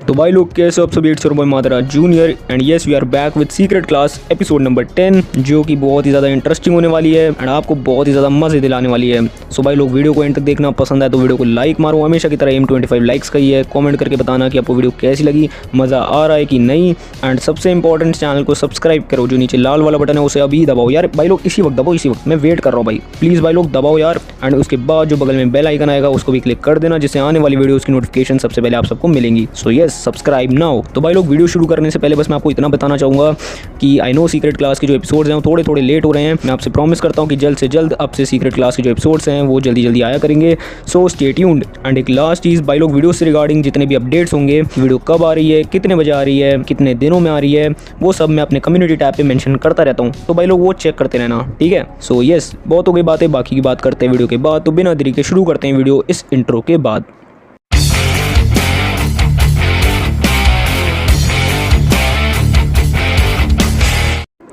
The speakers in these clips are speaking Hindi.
तो भाई लोग कैसे आप सभी, it's your boy Madra junior and yes we are back with secret class episode number 10, जो कि बहुत ही ज़्यादा इंटरेस्टिंग होने वाली है एंड आपको बहुत ही ज़्यादा मज़े दिलाने वाली है। सो भाई लोग वीडियो को एंड तक देखना पसंद है तो वीडियो को लाइक मारो, हमेशा की तरह एम 25 लाइक्स का ही है। कमेंट करके बताना कि आपको वीडियो कैसी लगी, मज़ा आ रहा है कि नहीं। एंड सबसे इंपॉर्टेंट, चैनल को सब्सक्राइब करो, जो नीचे लाल वाला बटन है उसे अभी दबाओ यार भाई लोग, इसी वक्त दबाओ, इसी वक्त मैं वेट कर रहा हूँ भाई, प्लीज़ भाई लोग दबाओ यार। एंड उसके बाद जो बगल में बेल आइकन आएगा उसको भी क्लिक कर देना, जिससे आने वाली वीडियोज़ की नोटिफिकेशन सबसे पहले आप सबको मिलेंगी। So yes, subscribe now. तो भाई लोग वीडियो शुरू करने से पहले बस मैं आपको इतना बताना चाहूँगा कि आई नो सीक्रेट क्लास के जो एपिसोड्स हैं वो थोड़े थोड़े लेट हो रहे हैं। मैं आपसे प्रॉमिस करता हूँ कि जल्द से जल्द आपसे सीक्रेट क्लास के जो एपिसोड्स हैं वो जल्दी जल्दी आया करेंगे। So stay tuned. एंड एक लास्ट चीज़ भाई लोग, वीडियो से रिगार्डिंग जितने भी अपडेट्स होंगे, वीडियो कब आ रही है, कितने बजे आ रही है, कितने दिनों में आ रही है, वो सब मैं अपने कम्युनिटी टैब पे मेंशन करता रहता हूँ, तो भाई लोग वो चेक करते रहना, ठीक है। सो यस, बहुत हो गई बातें, बाकी की बात करते हैं वीडियो के बाद। तो बिना देरी के शुरू करते हैं वीडियो इस इंट्रो के बाद।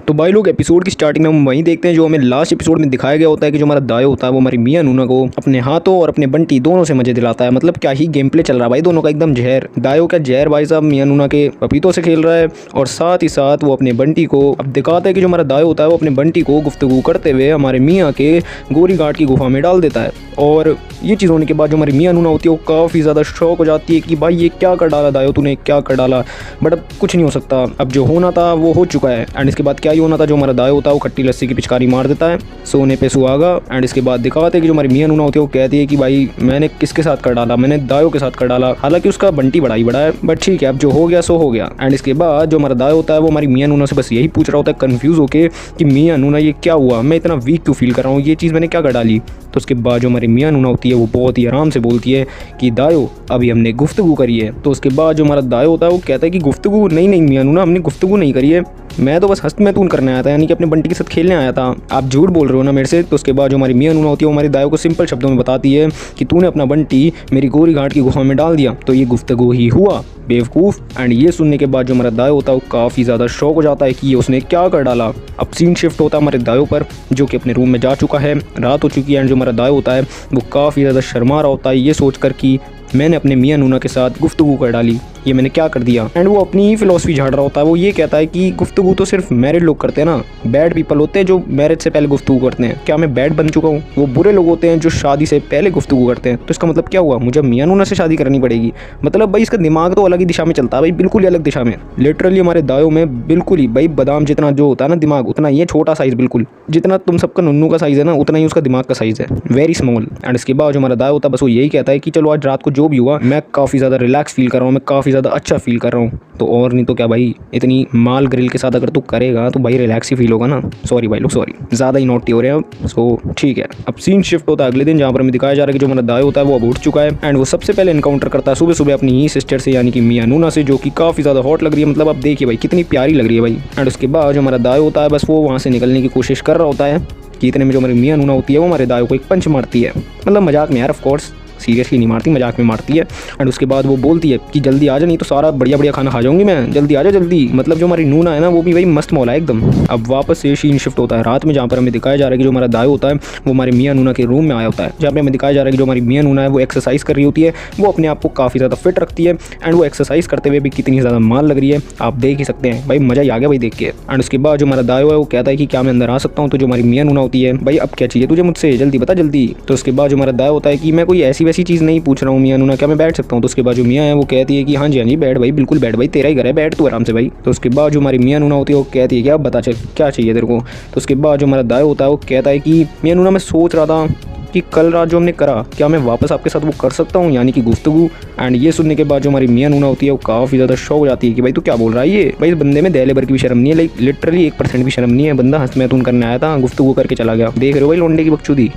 तो भाई लोग एपिसोड की स्टार्टिंग में हम वहीं देखते हैं जो हमें लास्ट एपिसोड में दिखाया गया होता है कि जो हमारा दायो होता है वो हमारी मियां नूना को अपने हाथों और अपने बंटी दोनों से मजे दिलाता है। मतलब क्या ही गेम प्ले चल रहा है भाई दोनों का, एकदम जहर। दायो का जहर भाई साहब मियां नूना के पपीतों से खेल रहा है, और साथ ही साथ वो अपने बंटी को अब दिखाता है कि जो हमारा दायो होता है वो अपने बंटी को गुफ्तगू करते हुए हमारे मियाँ के गोरी घाट की गुफा में डाल देता है। और ये चीज़ होने के बाद जो हमारी मियां नूना होती है वो काफ़ी ज़्यादा शौक हो जाती है कि भाई ये क्या कर डाला दायो, तूने क्या कर डाला। बट अब कुछ नहीं हो सकता, अब जो होना था वो हो चुका है। एंड इसके बाद क्या ही होना था, जो हमारा दायो होता है वो खट्टी लस्सी की पिचकारी मार देता है, सोने पे सुहागा। एंड इसके बाद दिखाते हैं कि जो हमारी मियां नूना होती है वो कहती है कि भाई मैंने किसके साथ कर डाला, मैंने दायो के साथ कर डाला। हालांकि उसका बंटी बड़ा ही बड़ा है, बट ठीक है, अब जो हो गया सो हो गया। एंड इसके बाद जो हमारा दायो होता है वो हमारी मियां नूना से बस यही पूछ रहा होता है कन्फ्यूज़ होकर कि मियां नूना ये क्या हुआ, मैं इतना वीक क्यों फील कर रहा हूँ, ये चीज़ मैंने क्या कर डाली। तो उसके बाद जो हमारी मियां नूना होती है वो बहुत ही आराम से बोलती है कि दायो अभी हमने गुफ्तगू करी है। तो उसके बाद जो हमारा दायो होता है वो कहता है कि गुफ्तगू नहीं नहीं मियां नूना, हमने गुफ्तगू नहीं करी है, मैं तो बस हस्त मैतून करने आया था, यानी कि अपने बंटी के साथ खेलने आया था, आप झूठ बोल रहे हो ना मेरे से। तो उसके बाद जो हमारी मियां नूना होती है वो हमारे दायो को सिंपल शब्दों में बताती है कि तूने अपना बंटी मेरी गोरी घाट की गुफा में डाल दिया, तो ये गुफ्तगू ही हुआ बेवकूफ़। एंड ये सुनने के बाद जो हमारा दायो होता है वो काफ़ी ज़्यादा शौक हो जाता है कि ये उसने क्या कर डाला। अब सीन शिफ्ट होता है हमारे दायो पर, जो कि अपने रूम में जा चुका है, रात हो चुकी है। एंड जो हमारा दायो होता है वो काफ़ी ज़्यादा शर्मा रहा होता है ये सोचकर कि मैंने अपने मियां नूना के साथ गुफ्तगू कर डाली, ये मैंने क्या कर दिया। एंड वो अपनी ही फिलॉसफी झाड़ रहा होता है, वो ये कहता है कि गुफ्तगू तो सिर्फ मैरिड लोग करते हैं ना, बैड पीपल होते हैं जो मैरिज से पहले गुफ्तगू करते हैं। क्या मैं बैड बन चुका हूँ? वो बुरे लोग होते हैं जो शादी से पहले गुफ्तगू करते हैं। तो इसका मतलब क्या हुआ, मुझे मियां नूना से शादी करनी पड़ेगी। मतलब भाई इसका दिमाग तो अलग ही दिशा में चलता है भाई, बिल्कुल ही अलग दिशा में। लिटरली हमारे दायो में बिल्कुल ही भाई बादाम जितना जो होता है ना दिमाग, उतना ही है, छोटा साइज़, बिल्कुल जितना तुम सबका नुन्नू का साइज़ है ना उतना ही उसका दिमाग का साइज़ है, वेरी स्मॉल। एंड इसके बाद जो हमारा दायो होता है बस वो यही कहता है कि चलो आज रात को जो भी हुआ मैं काफ़ी ज़्यादा रिलैक्स फील कर रहा हूँ, मैं काफ़ी ज़्यादा अच्छा फील कर रहा हूँ। तो और नहीं तो क्या भाई, इतनी माल ग्रिल के साथ अगर तू करेगा तो भाई रिलैक्स ही फील होगा ना। सॉरी भाई लोग, सॉरी, ज़्यादा ही नोटी हो रहे हैं अब। सो ठीक है, अब सीन शिफ्ट होता है अगले दिन, जहाँ पर हमें दिखाया जा रहा है कि जो हमारा दायो होता है वो अब उठ चुका है। एंड वो सबसे पहले इनकाउंटर करता है सुबह सुबह अपनी ही सिस्टर से, यानी कि मियां नूना से, जो कि काफ़ी ज़्यादा हॉट लग रही है। मतलब आप देखिए भाई कितनी प्यारी लग रही है भाई। एंड उसके बाद जो हमारा दायो होता है बस वो वहाँ से निकलने की कोशिश कर रहा होता है कि इतने में जो हमारी मियां नूना होती है वो हमारे दायो को एक पंच मारती है। मतलब मजाक में यार, ऑफ कोर्स सीरियसली नहीं मारती, मजाक में मारती है। एंड उसके बाद वो बोलती है कि जल्दी आ जा, नहीं तो सारा बढ़िया बढ़िया खाना खा जाऊंगी मैं, जल्दी आ जा जल्दी। मतलब जो हमारी नूना है ना वो भी भाई मस्त मौला है एकदम। अब वापस से सीन शिफ्ट होता है रात में, जहाँ पर हमें दिखाया जा रहा है कि जो हमारा दायो होता है वो हमारे मियां नूना के रूम में आया होता है, जहाँ पर हमें दिखाया जा रहा है कि जो हमारी मियां नूना है वो एक्सरसाइज कर रही होती है, वो अपने आप को काफ़ी ज़्यादा फिट रखती है। एंड वो एक्सरसाइज करते हुए भी कितनी ज़्यादा माल लग रही है आप देख ही सकते हैं भाई, मज़ा ही आ गया भाई देख के। एंड उसके बाद जो हमारा दायो है वो कहता है कि क्या मैं अंदर आ सकता हूँ। तो जो हमारी मियां नूना होती है, भाई अब क्या चाहिए तुझे मुझसे, जल्दी बता जल्दी। तो उसके बाद जो हमारा दायो होता है कि मैं कोई ऐसी वैसी चीज़ नहीं पूछ रहा हूँ मियां नूना, क्या मैं बैठ सकता हूँ। तो उसके बाद जो मियां है वो कहती है कि हाँ जी बैठ भाई, बिल्कुल बैठ भाई, तेरा ही घर है, बैठ तू आराम से भाई। तो उसके बाद जो हमारी मियां नूना होती है वो कहती है कि अब बता चल क्या चाहिए तेरे को। तो उसके बाद जो हमारा दायो होता है वो कहता है कि मियां नूना मैं सोच रहा था कि कल रात जो हमने करा क्या मैं वापस आपके साथ वो कर सकता हूँ, यानी कि गुफ्तगू। एंड ये सुनने के बाद जो हमारी मियां नूना होती है वो काफ़ी ज़्यादा शौक हो जाती है कि भाई तू क्या बोल रहा है, ये भाई इस बंदे में दहले भर की भी शर्म नहीं है, लाइक लिटरली 1% भी शर्म नहीं है, बंदा हंस मैतून करने आया था, गुफ्तगू करके चला गया। देख रहे हो भाई लोंडे की बकचोदी।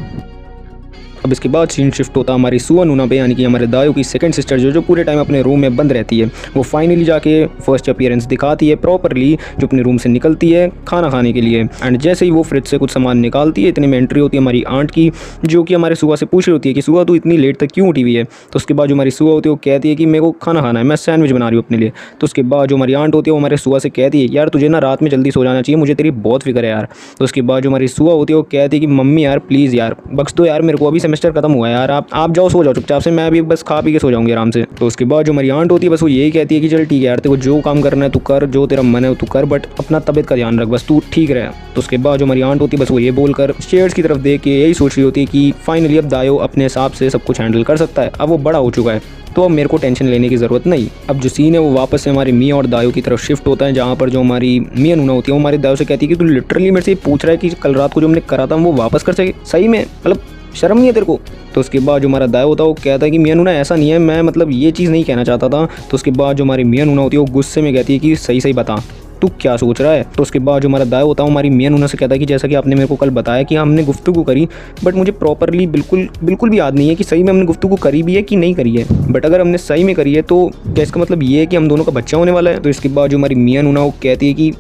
अब इसके बाद सीन शिफ्ट होता है हमारी सुआ नूना पे, यानी कि हमारे दायो की सेकंड सिस्टर जो पूरे टाइम अपने रूम में बंद रहती है, वो फाइनली जाके फर्स्ट अपीयरेंस दिखाती है प्रॉपरली, जो अपने रूम से निकलती है खाना खाने के लिए। एंड जैसे ही वो फ्रिज से कुछ सामान निकालती है, इतने में एंट्री होती है हमारी आंट की, जो कि हमारे सुआ से पूछ रही होती है कि सुआ तू इतनी लेट तक क्यों उठी हुई है। तो उसके बाद जो हमारी सुआ होती है वो कहती है कि मेरे को खाना खाना है, मैं सैंडविच बना रही हूँ अपने लिए। तो उसके बाद जो हमारी आंट होती है वो हमारे सुआ से कहती है यार तुझे ना रात में जल्दी सो जाना चाहिए, मुझे तेरी बहुत फिक्र है यार। तो उसके बाद जो हमारी सुआ होती है वो कहती है कि मम्मी यार प्लीज़ यार बख्श दो यार मेरे को, अभी से मैं सेमेस्टर खत्म हुआ है यार, आप जाओ सो जाओ चुपचाप से, मैं अभी बस खा पी के सो जाऊंगी आराम से। तो उसके बाद जो हमारी आंट होती है बस वो यही कहती है कि चल ठीक है यार, तेरे को जो काम करना है तू कर, जो तेरा मन है तू कर, बट अपना तबियत का ध्यान रख, बस तू ठीक रहे। तो उसके बाद जो हमारी आंट होती है बस वो ये बोलकर स्टेयर्स की तरफ देख के यही सोच रही होती है कि फाइनली अब दायो अपने हिसाब से सब कुछ हैंडल कर सकता है, अब वो बड़ा हो चुका है, तो अब मेरे को टेंशन लेने की ज़रूरत नहीं। अब जो सीन है वो वापस से हमारी मिया और दायो की तरफ शिफ्ट होता है, जहाँ पर जो हमारी मिया नूना होती है वो हमारी दायो से कहती है कि तू लिटरली मेरे से पूछ रहा है कि कल रात को जो हमने करा था वो वापस कर सके, सही में मतलब शर्म नहीं है तेरे को। तो उसके बाद जो हमारा दायो होता है वो कहता है कि मिया नूना ऐसा नहीं है, मैं मतलब ये चीज़ नहीं कहना चाहता था। तो उसके बाद जो हमारी मिया नूना होती है वो गुस्से में कहती है कि सही सही बता तू क्या सोच रहा है। तो उसके बाद जो हमारा दायो होता है हमारी मिया नूना से कहता है कि जैसा कि आपने मेरे को कल बताया कि हमने गुफ्तगू करी, बट मुझे प्रॉपरली बिल्कुल भी याद नहीं है कि सही में हमने गुफ्तगू करी भी है कि नहीं करी है, बट अगर हमने सही में करी है तो क्या इसका मतलब ये है कि हम दोनों का बच्चा होने वाला है। तो इसके बाद जो हमारी मिया नूना वो कहती है कि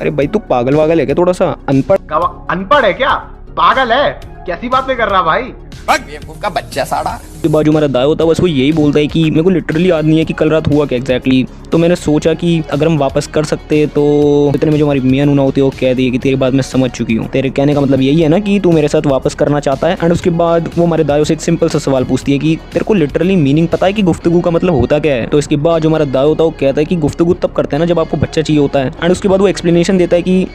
अरे भाई तू पागल वागल है क्या, थोड़ा सा अनपढ़ है क्या, पागल है, कैसी बातें कर रहा भाई का बच्चा साड़ा। के बाद जो हमारा दायो होता है बस वो यही बोलता है कि मेरे को लिटरली याद नहीं है कि कल रात हुआ क्या एग्जैक्टली। तो मैंने सोचा कि अगर हम वापस कर सकते तो इतने में जो हमारी मिया नूना होती है वो कह दी कि तेरी बात मैं समझ चुकी हूँ, तेरे कहने का मतलब यही है ना कि तू मेरे साथ वापस करना चाहता है। एंड उसके बाद वो हमारे दायो से एक सिंपल सा सवाल पूछती है कि तेरे को लिटरली मीनिंग पता है कि गुफ्तगू का मतलब होता क्या है। तो इसके बाद जो हमारा दायो होता है वो कहता है कि गुफ्तगू तब करते हैं ना जब आपको बच्चा चाहिए होता है। एंड उसके बाद वो एक्सप्लेनेशन देता है कि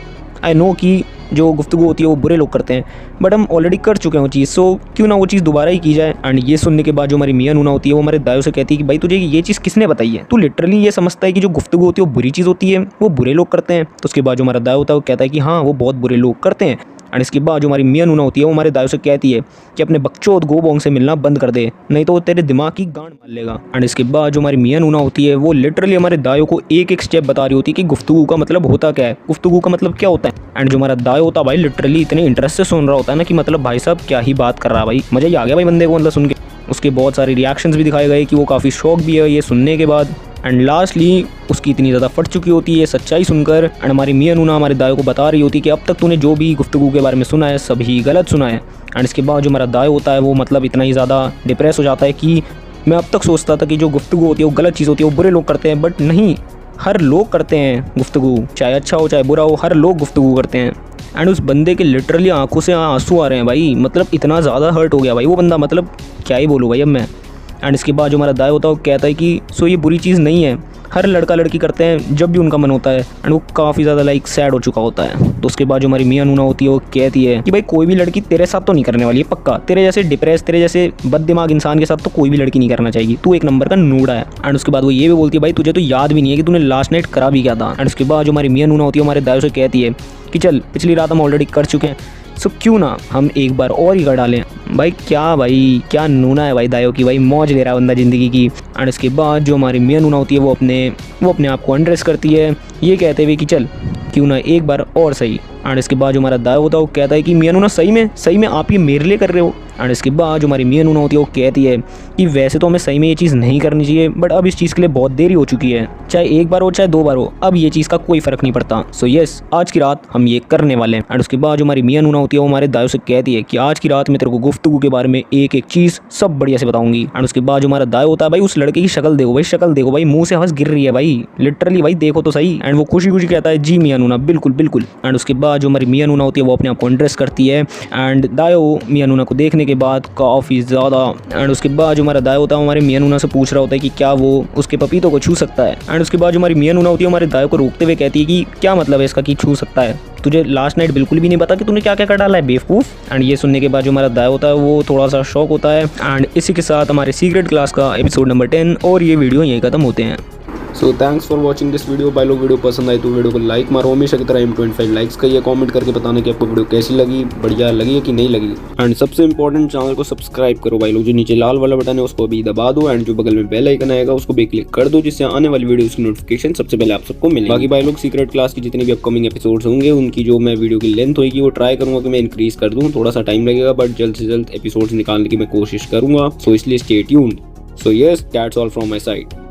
आई नो कि जो गुफ्तगू होती है वो बुरे लोग करते हैं, बट हम ऑलरेडी कर चुके हैं वो चीज़, सो क्यों ना वो चीज़ दोबारा ही की जाए। एंड ये सुनने के बाद जो हमारी मिया नूना होती है वो हमारे दायो से कहती है कि भाई तुझे ये चीज़ किसने बताई है, तू लिटरली ये समझता है कि जो गुफ्तगू होती है वो बुरी चीज़ होती है, वो बुरे लोग करते हैं। तो उसके बाद जो हमारा दायो होता है वो कहता है कि हाँ वो बहुत बुरे लोग करते हैं। एंड इसके बाद जो हमारी मिया नूना होती है वो हमारे दायो से कहती है कि अपने बकचोद गोबोंग से मिलना बंद कर दे, नहीं तो वो तेरे दिमाग की गांड मार लेगा। एंड इसके बाद जो हमारी मिया नूना होती है वो लिटरली हमारे दायो को एक एक स्टेप बता रही होती है कि गुफ्तगू का मतलब होता क्या है, गुफ्तगू का मतलब क्या होता है। एंड जो हमारा दायो होता है भाई लिटरली इतने इंटरेस्ट से सुन रहा होता है ना कि मतलब भाई साहब क्या ही बात कर रहा है, भाई मज़ा ही आ गया भाई बंदे को मतलब सुन के। उसके बहुत सारे रिएक्शंस भी दिखाए गए कि वो काफ़ी शौक भी है ये सुनने के बाद। एंड लास्टली उसकी इतनी ज़्यादा फट चुकी होती है सच्चाई सुनकर। एंड हमारी मिया नूना हमारे दायो को बता रही होती है कि अब तक तूने जो भी गुफ्तगू के बारे में सुना है सभी गलत सुना है। एंड इसके बाद जो हमारा दायो होता है वो मतलब इतना ही ज़्यादा डिप्रेस हो जाता है कि मैं अब तक सोचता था कि जो गुफ्तगू होती है वो गलत चीज़ होती है, वो बुरे लोग करते हैं, बट नहीं, हर लोग करते हैं गुफ्तगू, चाहे अच्छा हो चाहे बुरा हो, हर लोग गुफ्तगू करते हैं। एंड उस बंदे के लिटरली आंखों से आंसू आ रहे हैं भाई, मतलब इतना ज़्यादा हर्ट हो गया भाई वो बंदा, मतलब क्या ही बोलूँ भाई अब मैं। एंड इसके बाद जो हमारा दायो होता है वो कहता है कि सो ये बुरी चीज़ नहीं है, हर लड़का लड़की करते हैं जब भी उनका मन होता है। एंड वो काफ़ी ज़्यादा लाइक सैड हो चुका होता है। तो उसके बाद जो हमारी मिया नूना होती है वो कहती है कि भाई कोई भी लड़की तेरे साथ तो नहीं करने वाली है पक्का, तेरे जैसे डिप्रेस तेरे जैसे बद दिमाग इंसान के साथ तो कोई भी लड़की नहीं करना चाहिए, तू एक नंबर का नूड़ा है। एंड उसके बाद वो ये भी बोलती है भाई तुझे तो याद भी नहीं है कि तूने लास्ट नाइट करा भी क्या था। एंड उसके बाद जो हमारी मिया नूना होती है हमारे दायो से कहती है कि चल पिछली रात हम ऑलरेडी कर चुके हैं, सो क्यों ना हम एक बार और ही कर डालें। भाई क्या नूना है भाई दायो की, भाई मौज ले रहा है बंदा ज़िंदगी की। एंड इसके बाद जो हमारी मिया नूना होती है वो अपने आप को अनड्रेस करती है ये कहते हुए कि चल क्यों ना एक बार और सही। एंड इसके बाद जो हमारा दायो होता है वो कहता है कि मिया नूना सही में आप ये मेरे लिए कर रहे हो। एंड इसके बाद जो हमारी मिया नूना होती है वो कहती है कि वैसे तो हमें सही में ये चीज़ नहीं करनी चाहिए, बट अब इस चीज़ के लिए बहुत देरी हो चुकी है, चाहे एक बार हो चाहे दो बार हो, अब ये चीज़ का कोई फ़र्क नहीं पड़ता। सो यस आज की रात हम ये करने वाले हैं। एंड उसके बाद जो हमारी मिया नूना होती है वो हमारे दायो से कहती है कि आज की रात में तेरे को गुफ्तगू के बारे में एक एक चीज़ सब बढ़िया से बताऊंगी। एंड उसके बाद जो हमारा दायो होता है भाई उस लड़के की शक्ल देखो भाई मुँह से हंस गिर रही है भाई, लिटरली भाई देखो तो सही। एंड वो खुशी कहता है जी मिया नूना बिल्कुल। एंड उसके बाद जो हमारी मिया नूना होती है वो अपने आप को अनड्रेस करती है। एंड दायो मिया नूना को देखने के बाद काफ़ी ज़्यादा। एंड उसके बाद जो हमारा दायो होता है हमारे मिया नूना से पूछ रहा होता है कि क्या वो उसके पपीतों को छू सकता है। एंड उसके बाद जो हमारी मिया नूना होती है हमारे दायो को रोकते हुए कहती है कि क्या मतलब है इसका कि छू सकता है, तुझे लास्ट नाइट बिल्कुल भी नहीं पता कि तूने क्या क्या कर डाला है बेवकूफ़। एंड ये सुनने के बाद जो हमारा दायो होता है वो थोड़ा सा शॉक होता है। एंड इसी के साथ हमारे सीक्रेट क्लास का एपिसोड नंबर 10 और ये वीडियो यहीं खत्म होते हैं। So thanks for watching this video. भाई लोग वीडियो पसंद आई तो वीडियो को लाइक मारो, हमेशा की तरह M25 लाइक्स करिए, कमेंट करके बताना कि आपको वीडियो कैसी लगी, बढ़िया लगी है कि नहीं लगी। एंड सबसे इंपॉर्टेंट चैनल को सब्सक्राइब करो भाई लोग, जो नीचे लाल वाला बटन है उसको भी दबा दो। एंड जो बगल में बेल आइकन आएगा उसको भी क्लिक कर दो, जिससे आने वाली वीडियो की नोटिफिकेशन सबसे पहले आप सबको मिले। बाकी भाई लोग सीक्रेट क्लास की जितनी भी अपकमिंग एपिसोड्स होंगे उनकी जो मैं वीडियो की लेंथ होगी वो ट्राई करूंगा कि मैं इंक्रीज कर दूँ, थोड़ा सा टाइम लगेगा बट जल्द से जल्द एपिसोड्स निकालने की मैं कोशिश करूंगा। सो इसलिए stay tuned. So yes that's all from my side.